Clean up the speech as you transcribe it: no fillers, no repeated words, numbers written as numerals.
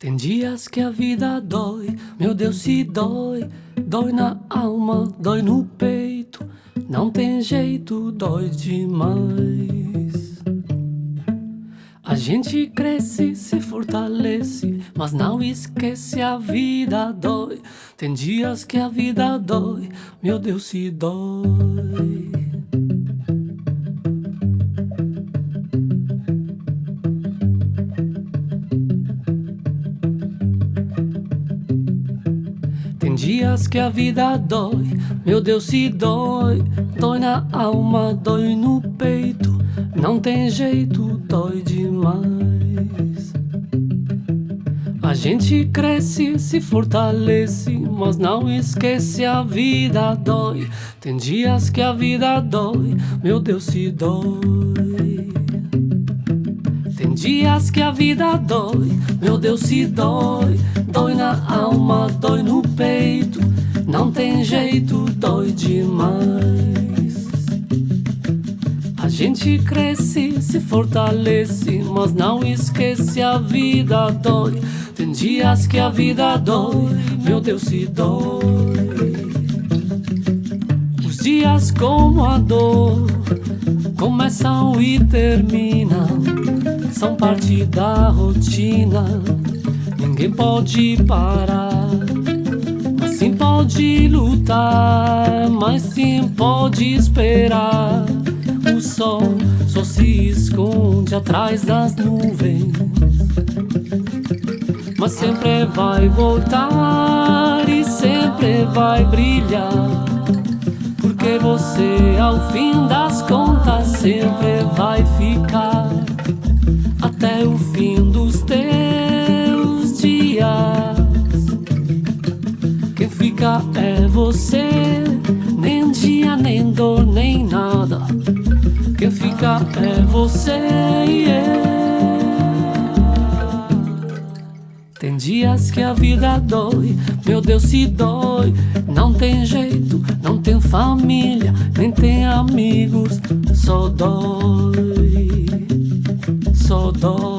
Tem dias que a vida dói, meu Deus, se dói. Dói na alma, dói no peito. Não tem jeito, dói demais. A gente cresce, se fortalece, mas não esquece, a vida dói. Tem dias que a vida dói, meu Deus, se dói. Tem dias que a vida dói, meu Deus, se dói. Dói na alma, dói no peito. Não tem jeito, dói demais. A gente cresce, se fortalece, mas não esquece, a vida dói. Tem dias que a vida dói, meu Deus, se dói. Tem dias que a vida dói, meu Deus, se dói. Dói na alma, dói no peito. Não tem jeito, dói demais. A gente cresce, se fortalece, mas não esquece, a vida dói. Tem dias que a vida dói, meu Deus, se dói. Os dias como a dor começam e terminam, são parte da rotina. Ninguém pode parar, mas sim pode lutar, mas sim pode esperar. O sol só se esconde atrás das nuvens, mas sempre vai voltar e sempre vai brilhar. Porque você, ao fim das contas, sempre vai ficar até o fim dos teus dias. Quem fica é você, nem dia, nem dor, nem nada. Quem fica é você, yeah. Tem dias que a vida dói, meu Deus, se dói. Não tem jeito, não tem família, nem tem amigos. Só dói, só dói.